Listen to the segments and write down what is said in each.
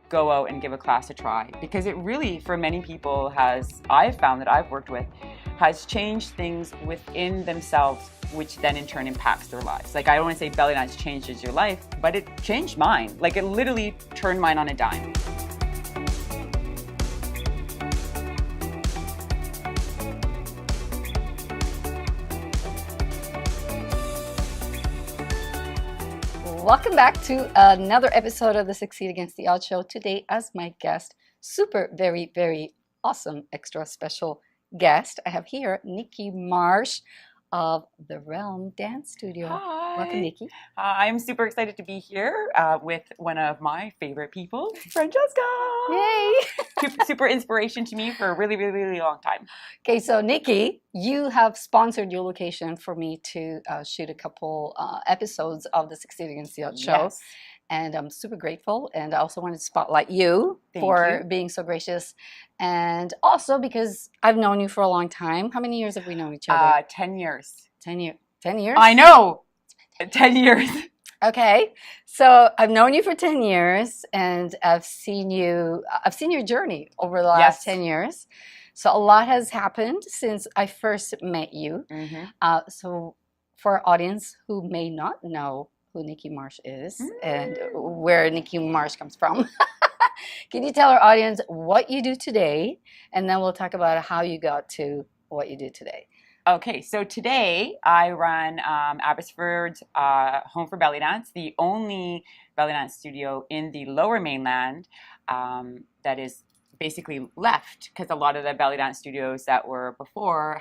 go out and give a class a try, because it really, for many people, I've found that I've worked with, has changed things within themselves, which then in turn impacts their lives. Like, I don't want to say Bellydance changes your life, but it changed mine. Like, it literally turned mine on a dime. Welcome back to another episode of the Succeed Against the Odds show. Today, as my guest, super, very, very awesome, extra special guest, I have here Nicci Marsh of the Realm Dance Studio. Hi. Welcome, Nicci. I'm super excited to be here with one of my favorite people, Francesca. Yay! Super inspiration to me for a really, really, really long time. Okay, so Nicci, you have sponsored your location for me to shoot a couple episodes of the Succeed Against the Odds show. Yes. And I'm super grateful. And I also wanted to spotlight you for being so gracious. And also because I've known you for a long time. How many years have we known each other? 10 years. 10 years. 10 years? I know. 10 years. Okay. So I've known you for 10 years and I've seen your journey over the last 10 years. So a lot has happened since I first met you. Mm-hmm. So for our audience who may not know who Nicci Marsh is and where Nicci Marsh comes from, can you tell our audience what you do today? And then we'll talk about how you got to what you do today. Okay, so today I run Abbotsford's Home for Bellydance, the only Bellydance studio in the Lower Mainland that is basically left, because a lot of the Bellydance studios that were before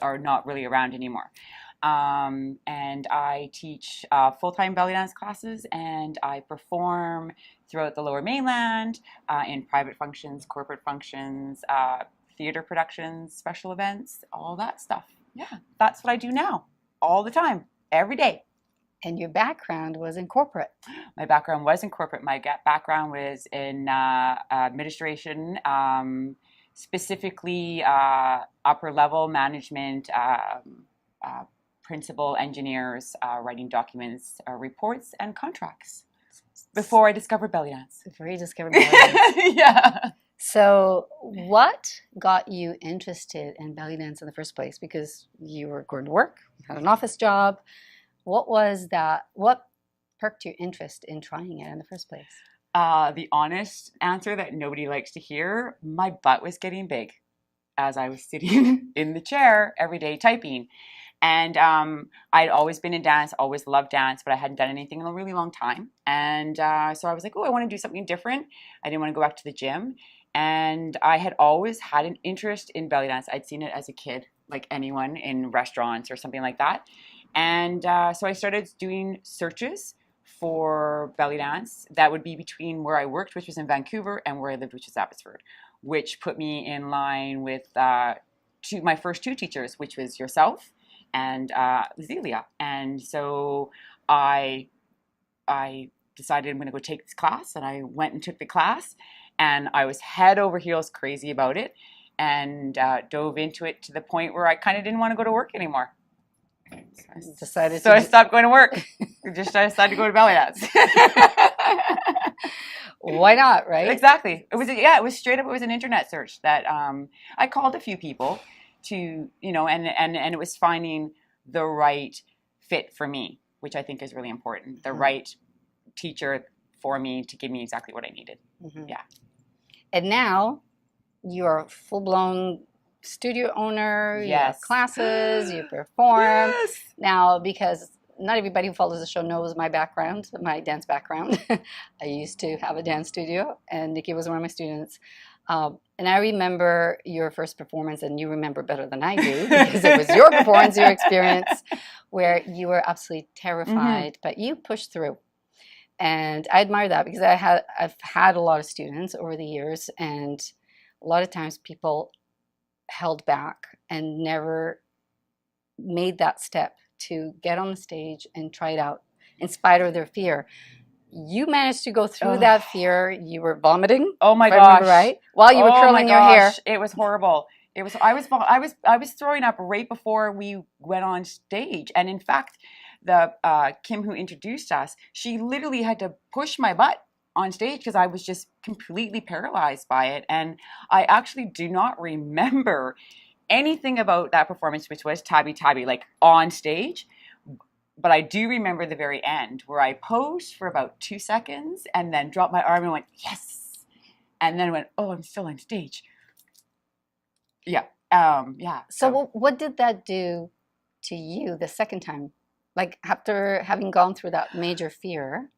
are not really around anymore. And I teach full-time Bellydance classes, and I perform throughout the Lower Mainland in private functions, corporate functions, theater productions, special events, all that stuff. Yeah, that's what I do now, all the time, every day. And your background was in corporate. My background was in corporate. My background was in administration, specifically upper level management, principal engineers, writing documents, reports, and contracts. Before I discovered Bellydance. Before you discovered Bellydance. Yeah. So what got you interested in Bellydance in the first place? Because you were going to work, you had an office job. What was that? What perked your interest in trying it in the first place? The honest answer that nobody likes to hear, my butt was getting big as I was sitting in the chair every day typing. And I'd always been in dance, always loved dance, but I hadn't done anything in a really long time. And so I was like, oh, I want to do something different. I didn't want to go back to the gym. And I had always had an interest in belly dance. I'd seen it as a kid, like anyone, in restaurants or something like that. And so I started doing searches for belly dance that would be between where I worked, which was in Vancouver, and where I lived, which was Abbotsford, which put me in line with my first two teachers, which was yourself and Zelia. And so I decided I'm going to go take this class, and I went and took the class, and I was head over heels crazy about it, and dove into it to the point where I kind of didn't want to go to work anymore. So I stopped going to work. I decided to go to belly dance. Why not, right? Exactly. It was straight up. It was an internet search that I called a few people to, and it was finding the right fit for me, which I think is really important. The right teacher for me to give me exactly what I needed. Mm-hmm. Yeah. And now you're a full-blown studio owner. Yes. You have classes, you perform. Yes. Now, because not everybody who follows the show knows my background, my dance background. I used to have a dance studio, and Nicci was one of my students. And I remember your first performance, and you remember better than I do, because it was your performance, your experience, where you were absolutely terrified, but you pushed through. And I admire that, because I've had a lot of students over the years, and a lot of times people held back and never made that step to get on the stage and try it out in spite of their fear. You managed to go through that fear. You were vomiting. Oh my gosh! Right, while you were curling your hair. It was horrible. It was. I was throwing up right before we went on stage. And in fact, the Kim who introduced us, she literally had to push my butt on stage because I was just completely paralyzed by it. And I actually do not remember anything about that performance, which was Tabby Tabby, like on stage. But I do remember the very end where I posed for about 2 seconds and then dropped my arm and went, yes. And then went, oh, I'm still on stage. Yeah. Yeah. So what did that do to you the second time? Like after having gone through that major fear?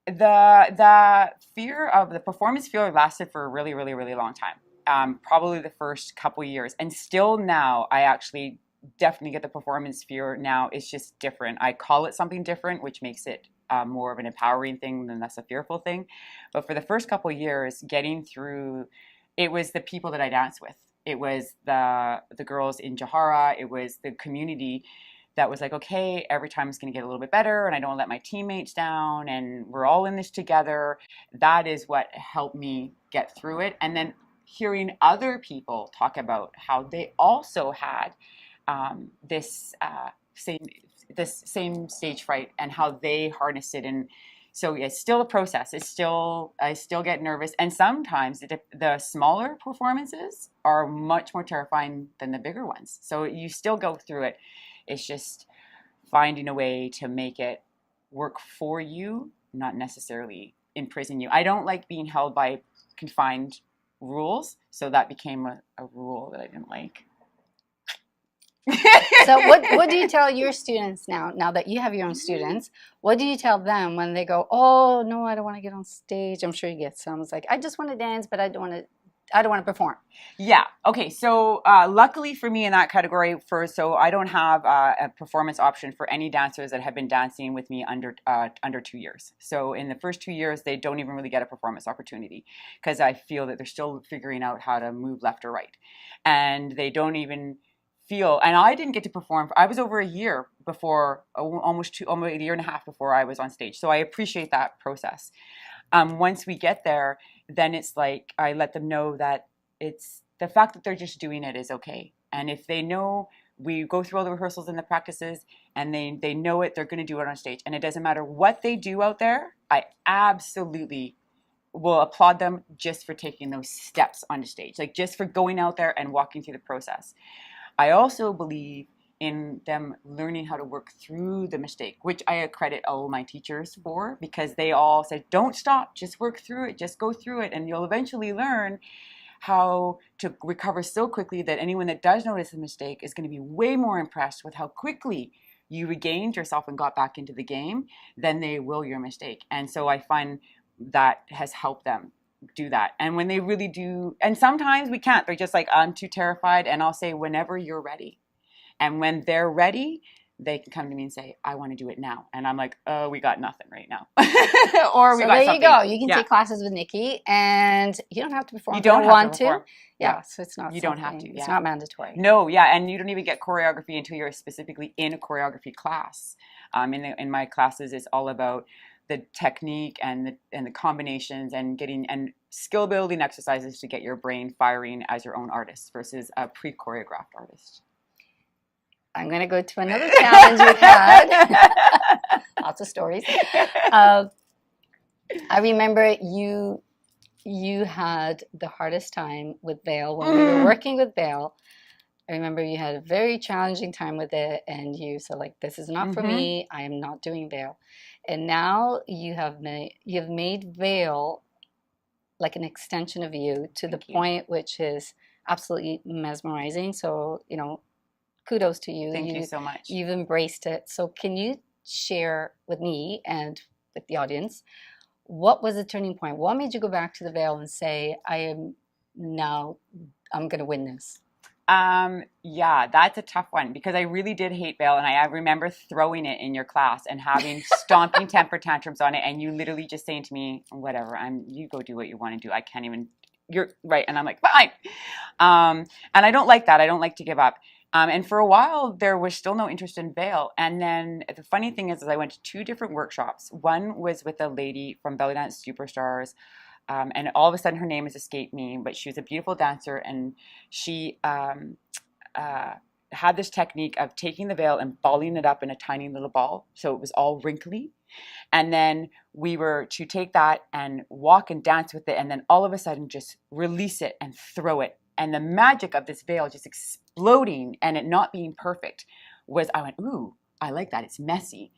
The fear of the performance fear lasted for a really, really, really long time. Probably the first couple years. And still now, I actually definitely get the performance fear now. It's just different. I call it something different, which makes it more of an empowering thing than less a fearful thing. But for the first couple years, getting through, it was the people that I danced with. It was the girls in Jahara. It was the community that was like, okay, every time it's going to get a little bit better and I don't let my teammates down and we're all in this together. That is what helped me get through it. And then hearing other people talk about how they also had this same stage fright and how they harnessed it. And so it's still a process. I still get nervous. And sometimes the smaller performances are much more terrifying than the bigger ones. So you still go through it. It's just finding a way to make it work for you, not necessarily imprison you. I don't like being held by confined rules, so that became a rule that I didn't like. So what do you tell your students now that you have your own students? What do you tell them when they go, oh, no, I don't want to get on stage? I'm sure you get some. It's like, I just want to dance, but I don't want to perform. Yeah. Okay. So luckily for me in that category, so I don't have a performance option for any dancers that have been dancing with me under 2 years. So in the first 2 years, they don't even really get a performance opportunity because I feel that they're still figuring out how to move left or right, and they don't even feel. And I didn't get to perform. I was over a year before, almost a year and a half before I was on stage. So I appreciate that process. Once we get there, then it's like I let them know that it's the fact that they're just doing it is okay. And if they know, we go through all the rehearsals and the practices and they know it, they're going to do it on stage. And it doesn't matter what they do out there. I absolutely will applaud them just for taking those steps on the stage, like just for going out there and walking through the process. I also believe in them learning how to work through the mistake, which I accredit all my teachers for, because they all said, don't stop, just work through it, just go through it, and you'll eventually learn how to recover so quickly that anyone that does notice a mistake is going to be way more impressed with how quickly you regained yourself and got back into the game than they will your mistake. And so I find that has helped them do that. And when they really do, and sometimes we can't, they're just like, I'm too terrified, and I'll say, whenever you're ready. And when they're ready, they can come to me and say, I want to do it now. And I'm like, oh, we got nothing right now. Or we got there something. You go. You can take classes with Nicci, and you don't have to perform. You don't have to perform. Yeah, so it's not. You don't have to. Yeah. It's not mandatory. No, yeah, and you don't even get choreography until you're specifically in a choreography class. In my classes, it's all about the technique and the combinations and skill building exercises to get your brain firing as your own artist versus a pre-choreographed artist. I'm going to go to another challenge you had. Lots of stories. I remember you had the hardest time with Veil when we were working with Veil. I remember you had a very challenging time with it, and you said, like, this is not for me. I am not doing Veil. And now you have made Veil like an extension of you to the point which is absolutely mesmerizing. So, kudos to you. Thank you so much. You've embraced it. So can you share with me and with the audience, what was the turning point? What made you go back to the Veil and say, I'm going to win this? Yeah, that's a tough one because I really did hate Veil, and I remember throwing it in your class and having stomping temper tantrums on it, and you literally just saying to me, whatever, you go do what you want to do. I can't even, you're right. And I'm like, fine. And I don't like that. I don't like to give up. And for a while, there was still no interest in Veil. And then the funny thing is I went to 2 different workshops. One was with a lady from Bellydance Superstars. And all of a sudden her name has escaped me, but she was a beautiful dancer, and she had this technique of taking the veil and balling it up in a tiny little ball, so it was all wrinkly. And then we were to take that and walk and dance with it, and then all of a sudden just release it and throw it. And the magic of this veil just exploding and it not being perfect was, I went, ooh, I like that. It's messy.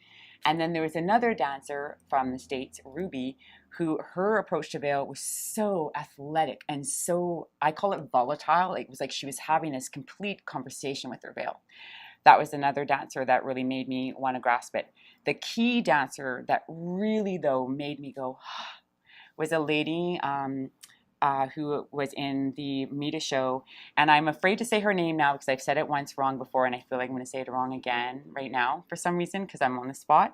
And then there was another dancer from the States, Ruby, who her approach to veil was so athletic and so, I call it volatile. It was like she was having this complete conversation with her veil. That was another dancer that really made me want to grasp it. The key dancer that really, though, made me go, was a lady who was in the Mita show. And I'm afraid to say her name now because I've said it once wrong before, and I feel like I'm going to say it wrong again right now for some reason because I'm on the spot.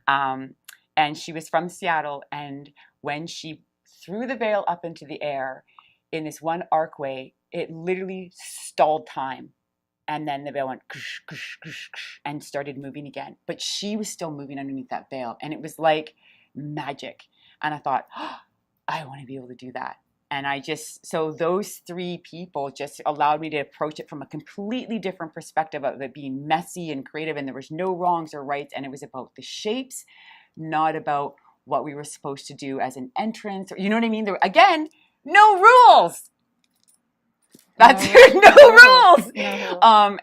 And she was from Seattle. And when she threw the veil up into the air in this one arcway, it literally stalled time. And then the veil went and started moving again. But she was still moving underneath that veil. And it was like magic. And I thought, oh, I want to be able to do that. And so those three people just allowed me to approach it from a completely different perspective of it being messy and creative. And there was no wrongs or rights. And it was about the shapes, not about what we were supposed to do as an entrance. Or, you know what I mean? Again, no rules. That's no rules.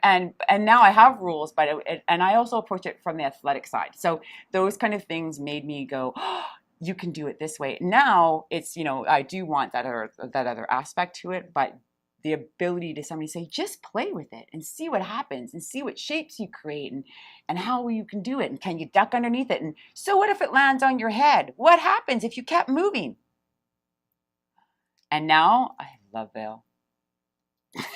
And now I have rules, but and I also approach it from the athletic side. So those kind of things made me go, oh, you can do it this way. Now it's, I do want that other aspect to it, but the ability to somebody say, just play with it and see what happens and see what shapes you create and how you can do it. And can you duck underneath it? And so what if it lands on your head? What happens if you kept moving? And now I love veil.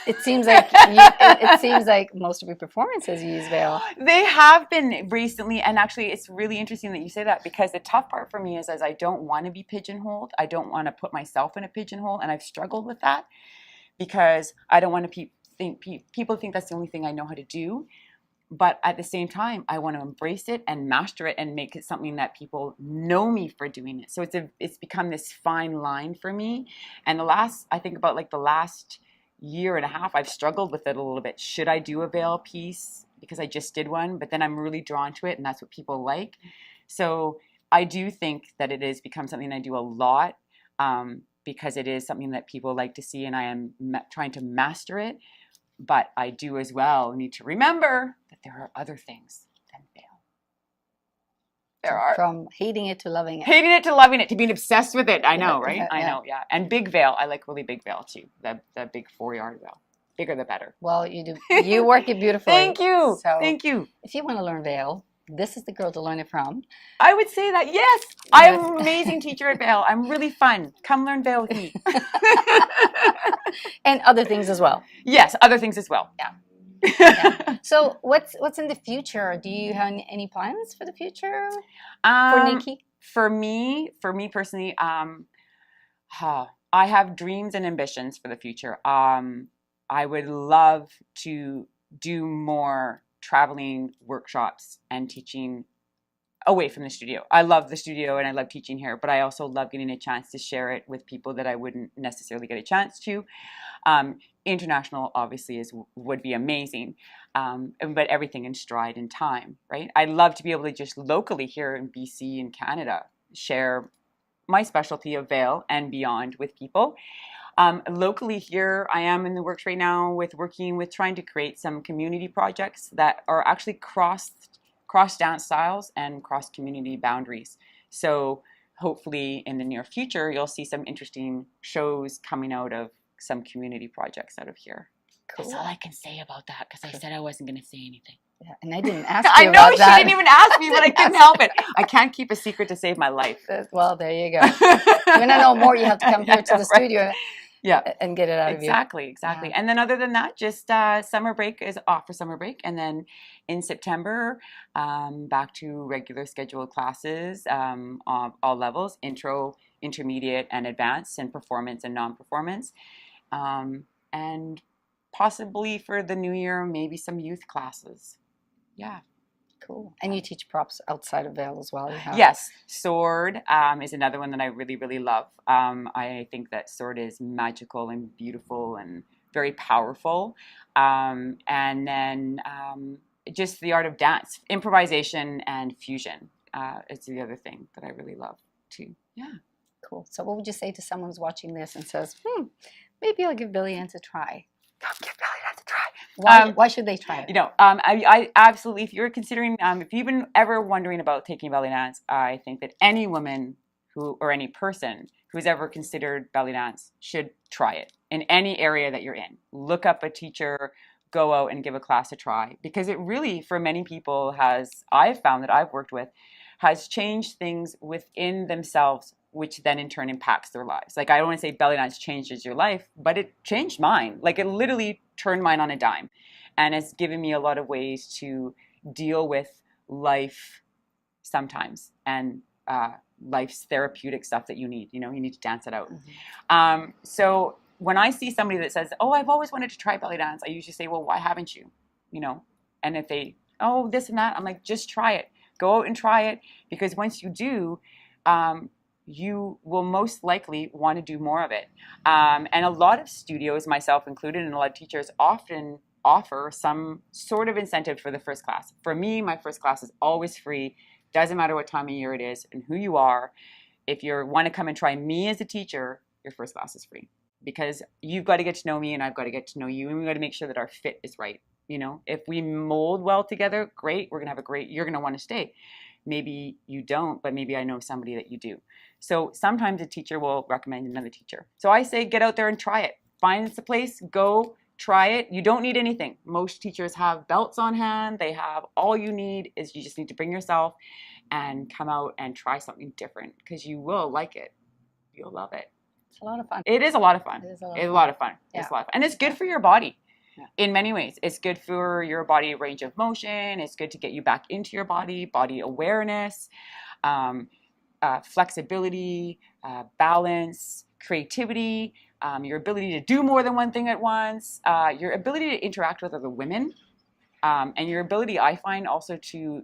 It seems like most of your performances you use veil. They have been recently, and actually it's really interesting that you say that because the tough part for me is I don't want to be pigeonholed. I don't want to put myself in a pigeonhole, and I've struggled with that because I don't want to people think that's the only thing I know how to do. But at the same time, I want to embrace it and master it and make it something that people know me for doing it. So it's become this fine line for me. And the last year and a half, I've struggled with it a little bit. Should I do a veil piece? Because I just did one, but then I'm really drawn to it and that's what people like. So I do think that it has become something I do a lot because it is something that people like to see and I am trying to master it. But I do as well need to remember that there are other things than veil. From hating it to loving it. Hating it to loving it, to being obsessed with it. I know, right? I know, yeah. And big veil. I like really big veil too. The big 4-yard veil. Bigger the better. Well, you do. You work it beautifully. Thank you. So thank you. If you want to learn veil, this is the girl to learn it from. I would say that, yes. I am an amazing teacher at veil. I'm really fun. Come learn veil with me. And other things as well. Yes, other things as well. Yeah. Yeah. So what's in the future? Do you have any plans for the future for Nicci? For me personally, I have dreams and ambitions for the future. I would love to do more traveling workshops and teaching away from the studio. I love the studio and I love teaching here, but I also love getting a chance to share it with people that I wouldn't necessarily get a chance to. International obviously would be amazing, but everything in stride and time, right? I'd love to be able to just locally here in BC and Canada share my specialty of veil and beyond with people. Locally here, I am in the works right now working with trying to create some community projects that are actually cross dance styles and cross community boundaries. So hopefully in the near future, you'll see some interesting shows coming out of some community projects out of here. Cool. That's all I can say about that because I said I wasn't going to say anything. Yeah, and I didn't ask you about that. I know she didn't even ask me, but I couldn't help it. I can't keep a secret to save my life. Well, there you go. You want to know more, you have to come here to the studio. Yeah, and get it out of you. Exactly. Yeah. And then other than that, just summer break is off for summer break. And then in September, back to regular scheduled classes, all levels, intro, intermediate, and advanced, and performance and non-performance. And possibly for the new year, maybe some youth classes. Yeah. Cool. And you teach props outside of veil as well? Yes. Sword is another one that I really, really love. I think that sword is magical and beautiful and very powerful. And then just the art of dance, improvisation and fusion is the other thing that I really love too. Yeah. Cool. So what would you say to someone who's watching this and says, maybe I'll give Bellydance a try? Come give Bellydance a try. Why should they try it? You know, I absolutely, if you're considering, if you've been ever wondering about taking belly dance, I think that any woman or any person who's ever considered belly dance should try it in any area that you're in. Look up a teacher, go out and give a class a try, because it really, for many people, I've found that I've worked with, has changed things within themselves, which then in turn impacts their lives. Like, I don't want to say belly dance changes your life, but it changed mine. Like, it literally turned mine on a dime, and it's given me a lot of ways to deal with life sometimes, and life's therapeutic stuff that you need. You know, you need to dance it out. Mm-hmm. So when I see somebody that says, oh, I've always wanted to try belly dance, I usually say, well, why haven't you? You know, and if they, oh, this and that, I'm like, just try it. Go out and try it, because once you do, you will most likely want to do more of it. And a lot of studios, myself included, and a lot of teachers often offer some sort of incentive for the first class. For me, my first class is always free. Doesn't matter what time of year it is and who you are. If you want to come and try me as a teacher, your first class is free, because you've got to get to know me and I've got to get to know you, and we've got to make sure that our fit is right. You know, if we mold well together, great, we're going to have you're going to want to stay. Maybe you don't, but maybe I know somebody that you do. So sometimes a teacher will recommend another teacher. So I say, get out there and try it. Find a place, go try it. You don't need anything. Most teachers have belts on hand. They have, all you need is, you just need to bring yourself and come out and try something different, because you will like it. You'll love it. It's a lot of fun. It is a lot of fun. It's a lot of fun. Yeah. It's a lot of fun. And it's good for your body. Yeah. In many ways. It's good for your body range of motion. It's good to get you back into your body awareness, flexibility, balance, creativity, your ability to do more than one thing at once, your ability to interact with other women, and your ability, I find, also to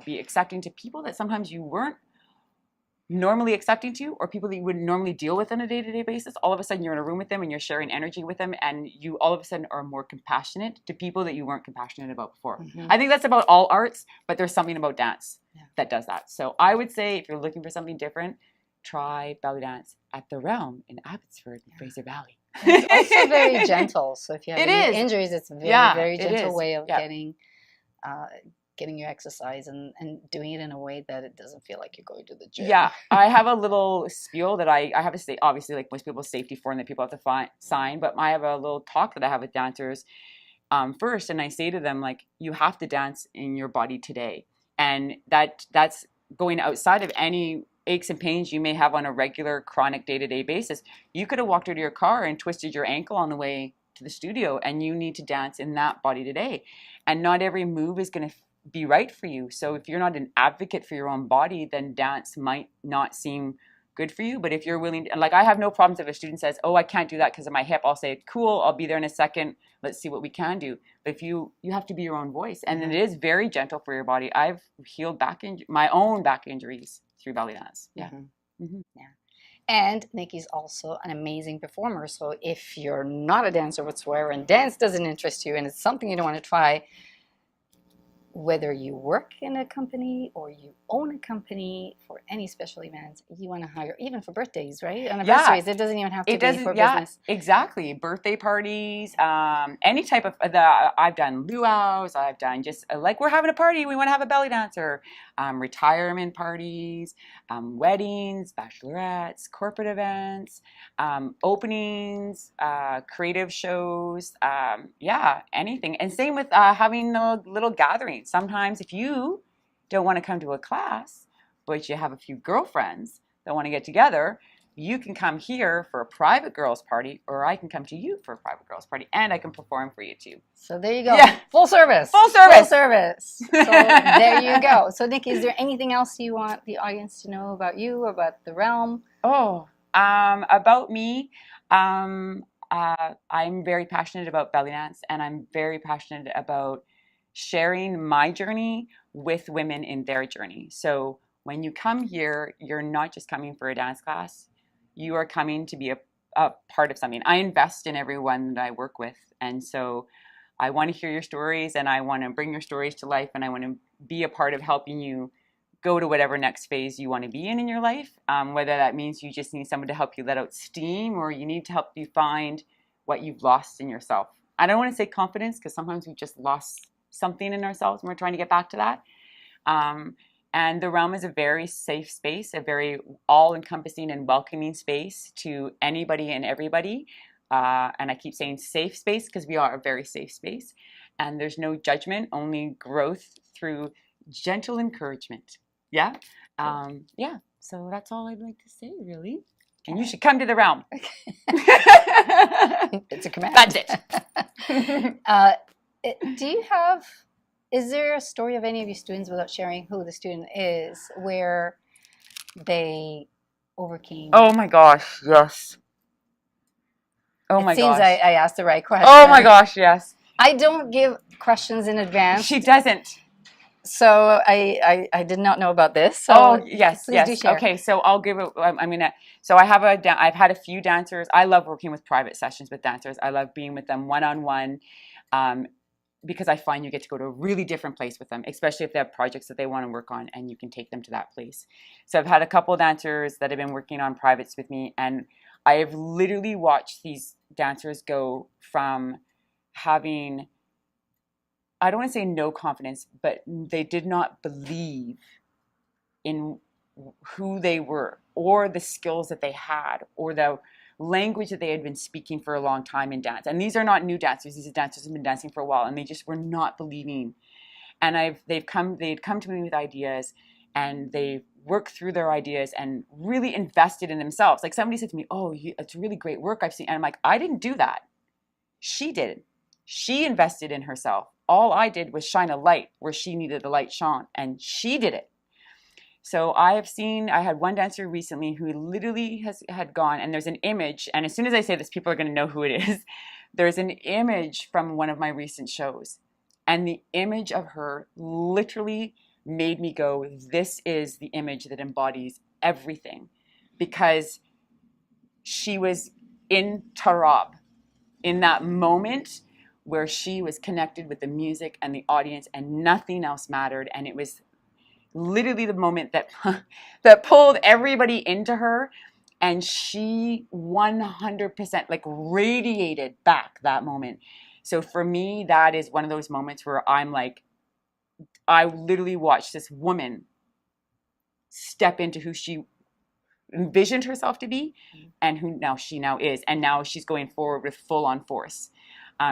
be accepting to people that sometimes you weren't normally accepting to, or people that you wouldn't normally deal with on a day-to-day basis. All of a sudden you're in a room with them and you're sharing energy with them, and you all of a sudden are more compassionate to people that you weren't compassionate about before. Mm-hmm. I think that's about all arts, but there's something about dance that does that. So I would say, if you're looking for something different, try belly dance at the Realm in Abbotsford, Fraser Valley. It's also very gentle. So if you have any injuries, it's a very gentle way of getting your exercise and doing it in a way that it doesn't feel like you're going to the gym. Yeah, I have a little spiel that I have to say, obviously, like most people, safety form that people have to sign, but I have a little talk that I have with dancers first, and I say to them, like, you have to dance in your body today. And that's going outside of any aches and pains you may have on a regular, chronic, day-to-day basis. You could have walked out of your car and twisted your ankle on the way to the studio, and you need to dance in that body today. And not every move is going to be right for you. So if you're not an advocate for your own body, then dance might not seem good for you. But if you're willing to, like, I have no problems if a student says, oh, I can't do that because of my hip. I'll say, cool, I'll be there in a second. Let's see what we can do. But if you have to be your own voice, and it is very gentle for your body. I've healed my own back injuries through belly dance. Yeah. Mm-hmm. Mm-hmm. Yeah. And Nicci's also an amazing performer. So if you're not a dancer whatsoever and dance doesn't interest you and it's something you don't want to try, whether you work in a company or you own a company, for any special events, you want to hire, even for birthdays, right? Anniversaries, it doesn't even have to be for business. Exactly. Birthday parties, any type of, I've done luau's, I've done just, like, we're having a party, we want to have a belly dancer, retirement parties, weddings, bachelorettes, corporate events, openings, creative shows, anything. And same with having a little gathering. Sometimes if you don't want to come to a class, but you have a few girlfriends that want to get together, you can come here for a private girls party, or I can come to you for a private girls party, and I can perform for you too. So there you go. Yeah. Full service. Full service. Full service. So there you go. So Nicci, is there anything else you want the audience to know about you, about the Realm? About me, I'm very passionate about belly dance, and I'm very passionate about sharing my journey with women in their journey. So when you come here, you're not just coming for a dance class. You are coming to be a part of something. I invest in everyone that I work with. And so I want to hear your stories, and I want to bring your stories to life, and I want to be a part of helping you go to whatever next phase you want to be in your life, whether that means you just need someone to help you let out steam, or you need to help you find what you've lost in yourself. I don't want to say confidence, because sometimes we just lost something in ourselves and we're trying to get back to that. And the realm is a very safe space, a very all-encompassing and welcoming space to anybody and everybody. And I keep saying safe space because we are a very safe space. And there's no judgment, only growth through gentle encouragement. Yeah? Yeah. So that's all I'd like to say, really. And you should come to the realm. It's a command. That's it. Is there a story of any of your students, without sharing who the student is, where they overcame? Oh my gosh, yes. Oh my gosh. It seems I asked the right question. Oh my gosh, yes. I don't give questions in advance. She doesn't. So I did not know about this. So oh yes, yes. Do share. Okay, so I'll give it. So I've had a few dancers. I love working with private sessions with dancers. I love being with them one-on-one, because I find you get to go to a really different place with them, especially if they have projects that they want to work on, and you can take them to that place. So I've had a couple dancers that have been working on privates with me, and I have literally watched these dancers go from having, I don't want to say no confidence, but they did not believe in who they were, or the skills that they had, or the language that they had been speaking for a long time in dance. And these are not new dancers. These are dancers who have been dancing for a while, and they just were not believing. And they'd come to me with ideas, and they worked through their ideas and really invested in themselves. Like somebody said to me, "Oh, it's really great work I've seen." And I'm like, I didn't do that. She did. She invested in herself. All I did was shine a light where she needed the light shone, and she did it. So I had one dancer recently who literally had gone, and there's an image, and as soon as I say this, people are going to know who it is. There's an image from one of my recent shows, and the image of her literally made me go, this is the image that embodies everything, because she was in Tarab, in that moment where she was connected with the music and the audience, and nothing else mattered. And it was literally the moment that pulled everybody into her, and she 100% like radiated back that moment. So for me, that is one of those moments where I'm like, I literally watched this woman step into who she envisioned herself to be, and who she now is, and now she's going forward with full on force.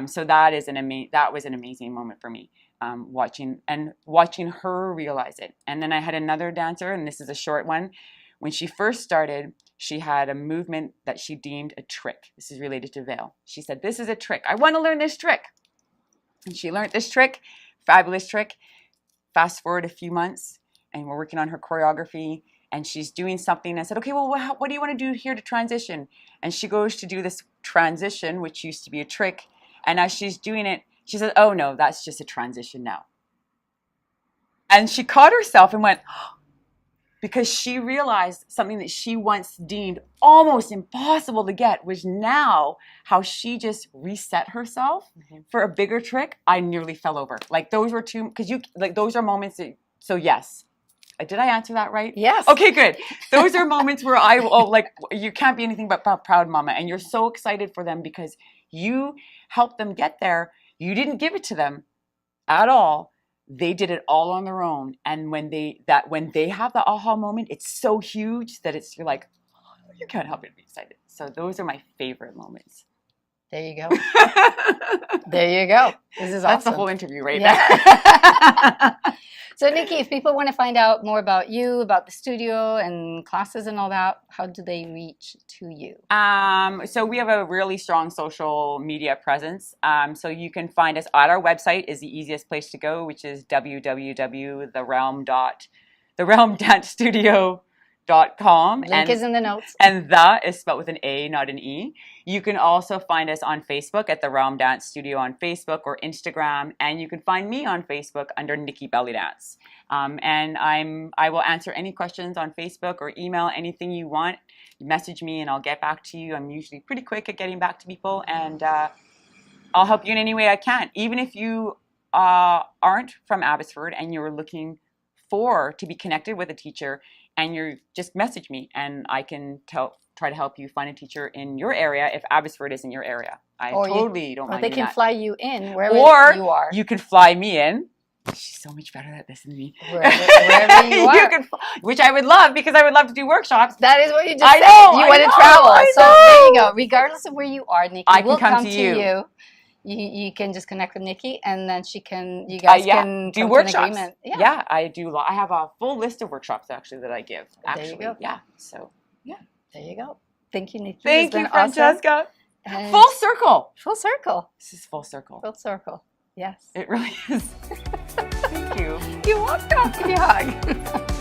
So that was an amazing moment for me, watching her realize it. And then I had another dancer, and this is a short one. When she first started, she had a movement that she deemed a trick. This is related to veil. She said, "This is a trick. I want to learn this trick." And she learned this trick, fabulous trick. Fast forward a few months, and we're working on her choreography, and she's doing something. I said, "Okay, well, what do you want to do here to transition?" And she goes to do this transition, which used to be a trick. And as she's doing it, she says, "Oh no, that's just a transition now." And she caught herself and went, oh, because she realized something that she once deemed almost impossible to get was now how she just reset herself for a bigger trick. I nearly fell over. Like those were those are moments that, so yes. Did I answer that right? Yes. Okay, good. Those are moments where you can't be anything but proud mama, and you're so excited for them because you helped them get there. You didn't give it to them at all. They did it all on their own. And when they have the aha moment, it's so huge that you're like, oh, you can't help but be excited. So those are my favorite moments. There you go. There you go. This is awesome. That's the whole interview right there. So Nicci, if people want to find out more about you, about the studio and classes and all that, how do they reach to you? So we have a really strong social media presence. So you can find us at our website is the easiest place to go, which is www.therealmdancestudio.com. Link is in the notes. And the is spelled with an A, not an E. You can also find us on Facebook at the Realm Dance Studio on Facebook or Instagram, and you can find me on Facebook under Nicci Bellydance. And I will answer any questions on Facebook or email, anything you want. Message me and I'll get back to you. I'm usually pretty quick at getting back to people, and I'll help you in any way I can. Even if you aren't from Abbotsford and you're looking to be connected with a teacher, and you just message me and I can try to help you find a teacher in your area if Abbotsford isn't your area. I totally don't mind Or they can fly you in wherever you are. You can fly me in. She's so much better at this than me. Wherever you are. Which I would love, because I would love to do workshops. That is what you just said. You want to travel. So there you go. Regardless of where you are, Nicci will come to you. You can just connect with Nicci, and then you guys can do workshops. Yeah, I do. I have a full list of workshops actually that I give. Actually, there you go. Yeah. So yeah, there you go. Thank you, Nicci. Thank you, Francesca. Awesome. Full circle. Full circle. This is full circle. Full circle. Yes. It really is. Thank you. You're welcome. Give me a hug.